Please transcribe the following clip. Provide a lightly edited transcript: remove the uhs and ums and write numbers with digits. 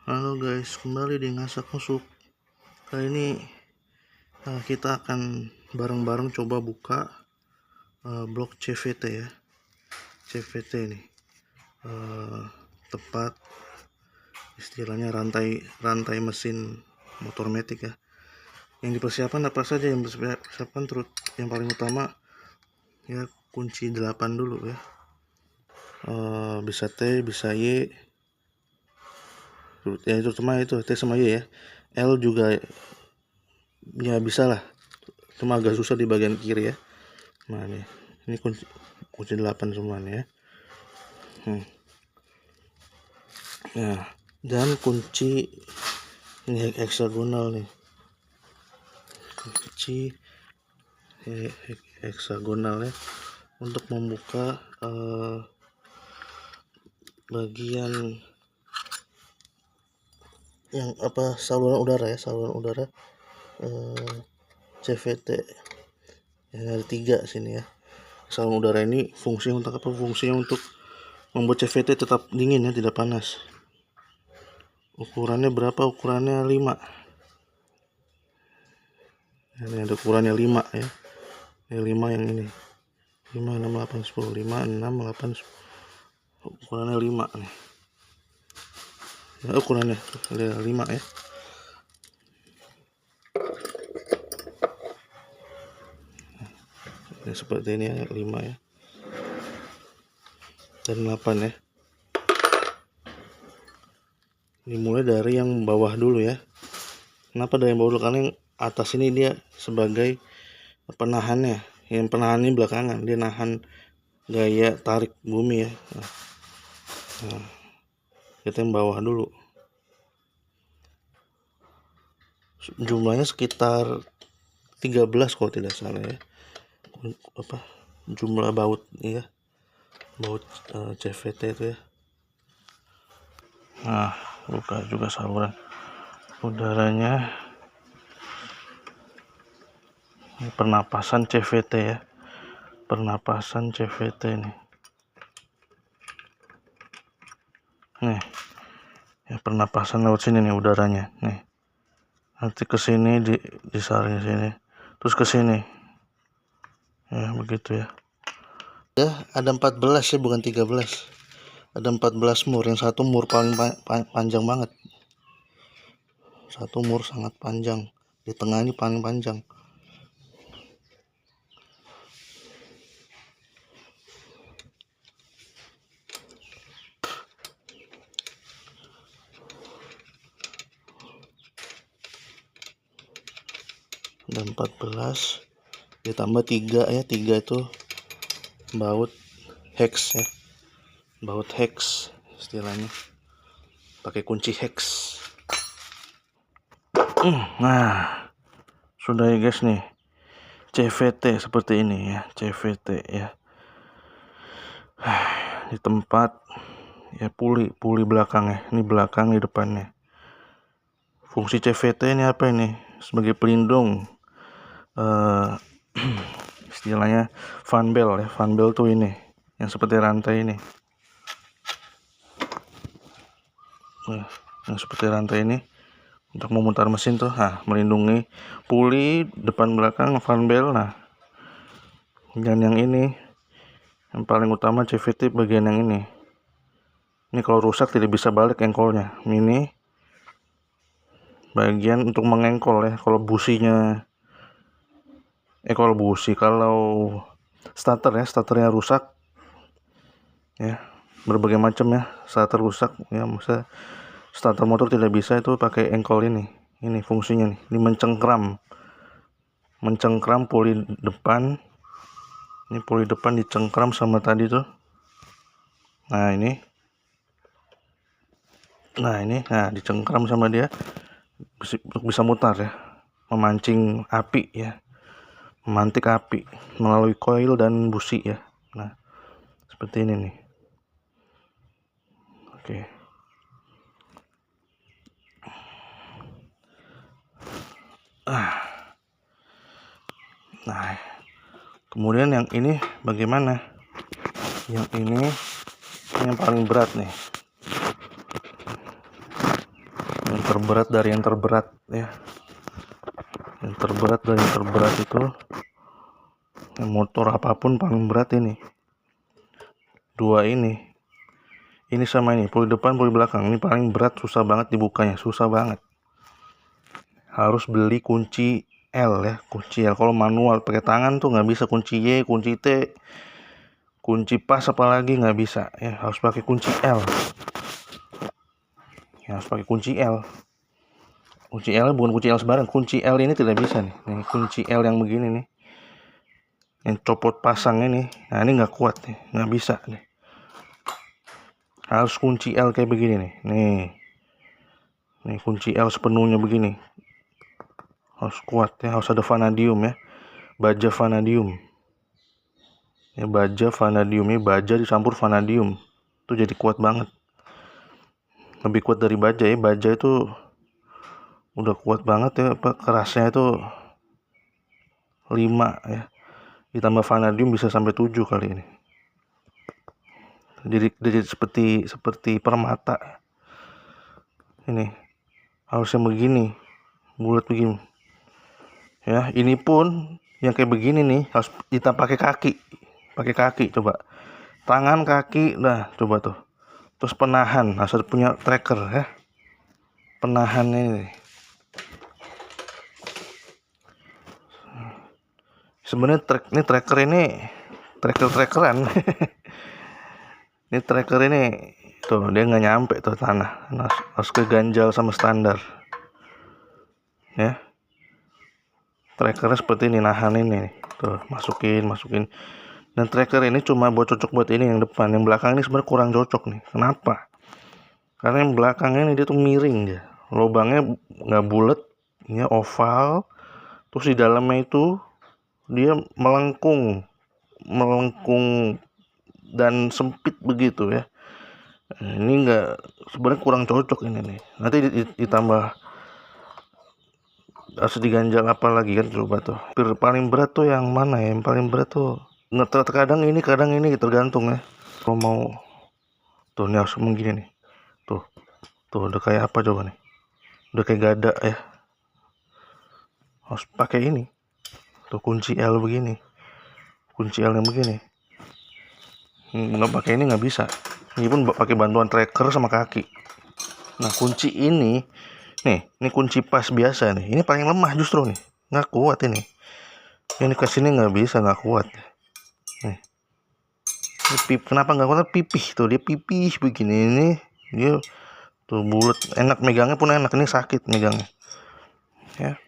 Halo guys, kembali di Ngasak Nusuk. Kali ini kita akan bareng-bareng coba buka blok CVT ya. CVT ini tepat istilahnya rantai mesin motor matic ya. Yang dipersiapkan apa saja? Yang dipersiapkan terus yang paling utama ya kunci 8 dulu ya. Bisa T, bisa Y. Ya itu terutama itu T sama Y ya. L juga ya bisa lah, cuma agak susah di bagian kiri ya. Nah ini kunci 8 semua nih ya. Nah, dan kunci ini heksagonal nih, kunci heksagonal ya, untuk membuka bagian yang saluran udara CVT yang ada 3 sini ya. Saluran udara ini fungsinya untuk apa? Fungsinya untuk membuat CVT tetap dingin ya, tidak panas. Ukurannya berapa? Ukurannya 5. Ini ada ukurannya 5 ya. Ini 5 yang ini. 5, 6, 8, 10. 5, 6, 8, 10. Ukurannya 5 nih. Ya, ukurannya ada 5 ya. Ini seperti ini ya, 5 ya. Dan 8 ya. Ini mulai dari yang bawah dulu ya. Kenapa dari yang bawah dulu? Karena yang atas ini dia sebagai penahannya. Yang penahan ini belakangan, dia nahan gaya tarik bumi ya. Nah, kita yang bawah dulu. Jumlahnya sekitar 13 kalau tidak salah ya. Jumlah baut ya. Baut CVT itu ya. Nah, buka juga saluran udaranya. Ini pernapasan CVT ya. Pernapasan CVT ini. Nih. Ya, pernapasan lewat sini nih udaranya. Nih. Nanti ke sini disaring sini. Terus ke sini. Ya, begitu ya. Ya, ada 14 ya, bukan 13. Ada 14 mur. Yang satu mur paling panjang banget. Satu mur sangat panjang. Di tengah ini paling panjang. Ada 14 ditambah 3 ya. 3 itu baut hex ya. Baut hex istilahnya. Pakai kunci hex. Nah, sudah ya guys nih. CVT seperti ini ya, CVT ya. Di tempat ya puli belakang ya. Ini belakang, di depannya. Fungsi CVT ini apa ini? Sebagai pelindung istilahnya fan bell ya. Fan bell tuh ini yang seperti rantai ini. Nah, yang seperti rantai ini untuk memutar mesin tuh, melindungi puli depan belakang fan bell. Nah, dan yang ini yang paling utama CVT bagian yang ini. Ini kalau rusak tidak bisa balik engkolnya. Ini bagian untuk mengengkol ya. Kalau businya kalau starternya rusak ya, berbagai macam ya, starter rusak ya, misalnya starter motor tidak bisa, itu pakai engkol ini fungsinya nih. Ini mencengkram puli depan. Ini puli depan dicengkram sama tadi tuh. Nah ini dicengkram sama dia bisa mutar ya, memancing api ya, memantik api melalui koil dan busi ya. Nah, seperti ini nih. Oke. Nah, kemudian yang ini bagaimana? Yang ini yang paling berat nih. Yang terberat dari yang terberat ya. Yang terberat dari yang terberat itu, yang motor apapun paling berat ini. Dua ini sama ini, poli depan poli belakang, ini paling berat, susah banget dibukanya, susah banget. Harus beli kunci L ya, kunci L. Kalau manual pakai tangan tuh nggak bisa, kunci Y, kunci T, kunci pas apalagi nggak bisa ya, harus pakai kunci L ya, harus pakai kunci L. Kunci L bukan kunci L sembarang, kunci L ini tidak bisa nih. Nih kunci L yang begini nih, yang copot pasang ini, nah ini nggak kuat nih, nggak bisa nih. Harus kunci L kayak begini nih. Nih kunci L sepenuhnya begini. Harus kuat ya, harus ada vanadium ya. Baja vanadium. Ya baja vanadium, ini baja dicampur vanadium. Itu jadi kuat banget. Lebih kuat dari baja ya. Baja itu udah kuat banget ya, kerasnya itu 5 ya. Ditambah vanadium bisa sampai 7 kali ini. Jadi seperti permata. Ini harusnya begini, bulat begini. Ya, ini pun yang kayak begini nih harus kita pakai kaki, coba. Tangan, kaki, nah coba tuh. Terus penahan, harus punya tracker ya. Penahan ini. Sebenarnya trackeran. Ini tracker ini tuh dia nggak nyampe tuh tanah, harus keganjal sama standar ya. Trackernya seperti ini, nahan ini tuh, masukin. Dan tracker ini cuma cocok buat ini yang depan, yang belakang ini sebenarnya kurang cocok nih. Kenapa? Karena yang belakangnya ini dia tuh miring, dia lubangnya nggak bulat, ini oval, terus di dalamnya itu dia melengkung dan sempit begitu ya. Ini enggak, sebenarnya kurang cocok ini nih. Nanti ditambah harus diganjal apa lagi kan, coba tuh. Paling berat tuh yang mana ya? Yang paling berat tuh kadang ini tergantung ya. Kalau mau tuh ini harus begini nih. Tuh udah kayak apa coba nih? Udah kayak gada ya. Harus pakai ini. Tuh kunci L begini. Kunci L yang begini. Nggak pakai ini nggak bisa. Ini pun pakai bantuan tracker sama kaki. Nah kunci ini kunci pas biasa nih. Ini paling lemah justru nih, nggak kuat ini. Ini kesini nggak bisa, nggak kuat. Nih. Kenapa nggak kuat? Pipih tuh, dia pipih begini ini. Dia tuh bulat, enak megangnya pun enak. Ini sakit megangnya. Ya.